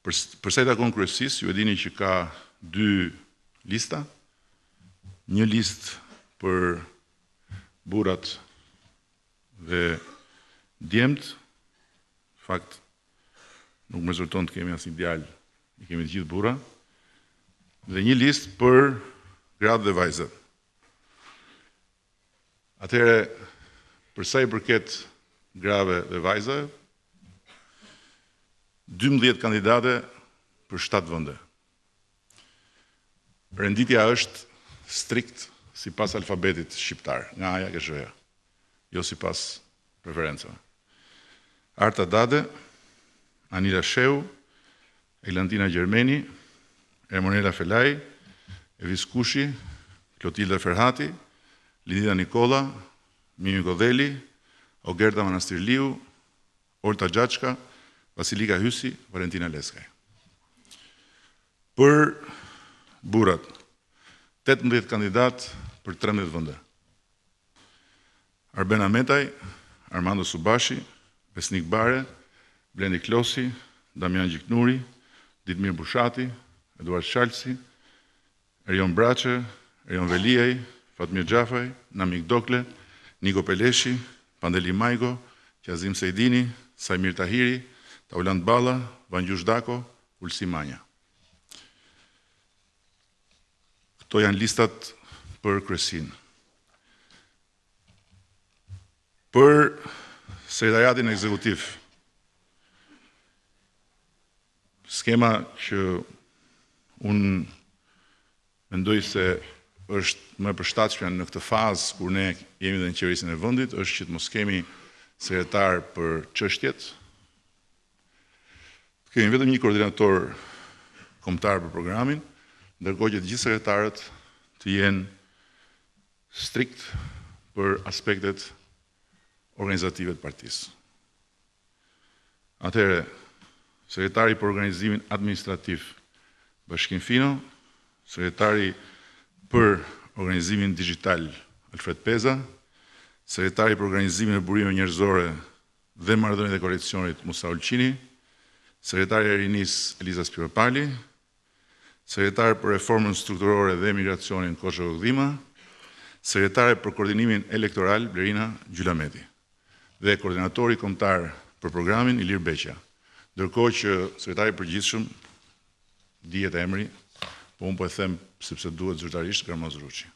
Përsa i takon kryesisë, ju e dini që ka 2 lista, një listë për burrat dhe djemt, fakt nuk më rezulton të kemi asnjë djalë, i kemi të gjithë burra, dhe një listë për gratë dhe vajzat. Atëherë, përsa i përket grave dhe vajzave, 12 kandidate për 7 vende. Renditja është strikt sipas alfabetit shqiptar, nga A-ja ke Z-ja, jo sipas preferencave. Arta Dade, Anila Sheu, Eglantina Gjermeni, Ermonela Felaj, Evis Kushi, Klotilda Ferhati, Lidida Nikola, Mimi Godheli, Ogerta Manastirliu, Olta Gjachka, Vasilika Hysi, Valentina Leskaj. Për burrat, 18 kandidat për 13 vende. Arben Ametaj, Armando Subashi, Besnik Bare, Blendi Klosi, Damian Gjiknuri, Ditmir Bushati, Eduard Shalci, Erion Braçe, Erion Veliaj, Fatmir Gjafaj, Namik Dokle, Niko Peleshi, Pandeli Majgo, Qazim Sejdini, Sajmir Tahiri, Tauland Balla, Vangjush Dako, Ulsi Manja. Këto janë listat për kryesin. Për sekretariatin ekzekutiv, skema që unë mendoj se është më përshtatshme në këtë fazë kur ne jemi dhe në qeverisin e vendit, është që të mos kemi sekretar për çështjet. Kemi vetëm një koordinator kombëtar për programin, ndërkohë që të gjithë sekretarët të jenë strikt për aspektet organizative të partisë. Atëherë, sekretari për organizimin administrativ Bashkim Fino, sekretari për organizimin digital Alfred Peza, sekretari për organizimin e burimeve njerëzore dhe marrëdhëniet e koreksionit Musa Ulqini, sekretari e rinis Eliza Spiropali, sekretari për reformën strukturore dhe migracionin Kosha Godhima, sekretari për koordinimin elektoral Blerina Gjylameti dhe koordinatori kombëtar për programin Ilir Beqja. Ndërkohë që sekretari i përgjithshëm dihet emri, po unë po e them sepse duhet zyrtarisht Garmoz Ruçi.